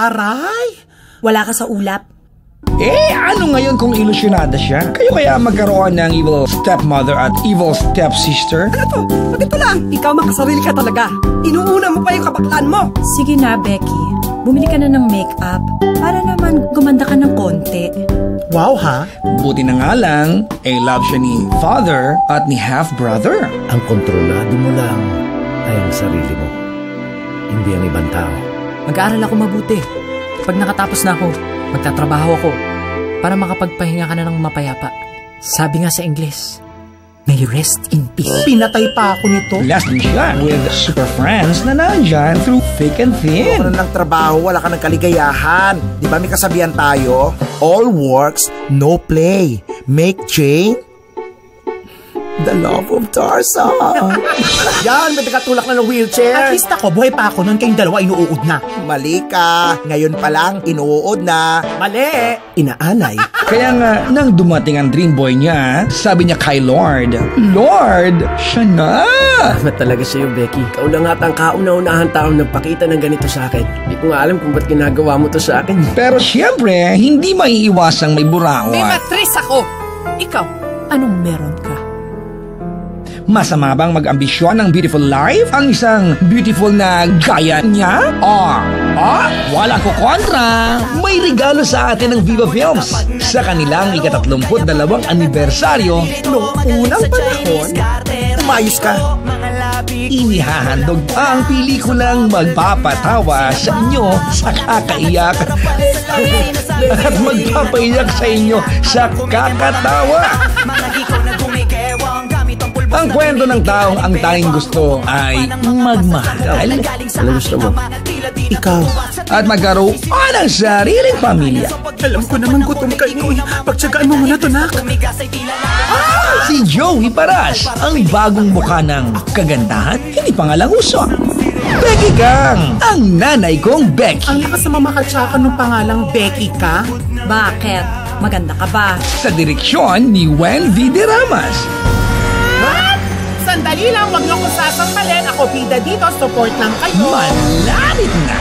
Aray! Wala ka sa ulap? Ano ngayon kung ilusyonada siya? Kayo kaya magkaroon ng evil stepmother at evil stepsister? Ano to? Bakit lang? Ikaw makasarili ka talaga. Inuuna mo pa yung kabaklaan mo. Sige na, Becky. Bumili ka na ng make-up para naman gumanda ka ng konti. Wow, ha? Buti na nga lang, love siya ni father at ni half-brother. Ang kontrolado mo lang ay ang sarili mo, hindi ang ibang tao. Mag-aaral ako mabuti. Pag nakatapos na ako, magtatrabaho ako para makapagpahinga ka na ng mapayapa. Sabi nga sa Ingles, may rest in peace. Pinatay pa ako nito. Last din siya with super friends na nandyan through thick and thin. Kung ng trabaho, wala ka ng kaligayahan. Di ba may kasabihan tayo? All works, no play. Make Jane the love of Tarzan. Yan, may nakatulak na ng wheelchair. At least ako, buhay pa ako noon kayong dalawa inuud na. Mali ka. Ngayon pa lang, inuud na. Mali! Inaanay. Kaya nga, nang dumating ang dream boy niya, sabi niya kay Lord, Lord, siya na! Salamat talaga sa'yo, Becky. Ikaw lang at ang kauna-unahan taong nagpakita ng ganito sa akin. Hindi ko nga alam kung ba't ginagawa mo to sa akin. Pero siyempre, hindi maiiwasang may burawan. May matris ako! Ikaw, anong meron ka? Masama bang mag-ambisyon ng beautiful life ang isang beautiful na gaya niya? Wala ko kontra! May regalo sa atin ng Viva Films sa kanilang ika-32 anibersaryo. Noong unang panahon, Umayos ka. Inihahandog ang pelikulang magpapatawa sa inyo sa kakaiyak at magpapaiyak sa inyo sa kakatawa. Ang kwento ng taong ang tanging gusto ay magmahal. Ano gusto mo? Ikaw. At magkaroon ng sariling pamilya. alam ko naman gutom kayo. Pagtsagaan mo muna to, nak. Si Joey Paras, ang bagong mukha ng kagandahan, hindi pa nga lang uso. Becky Gang, ang nanay kong Becky. Ang lakas na mamakatsaka nung pangalang Becky ka. Bakit? Maganda ka ba? Sa direksyon ni Wen V. De Ramas. Sandali lang, wag niyo kong sasampalin. Ako bida dito, support lang kayo. Malalit na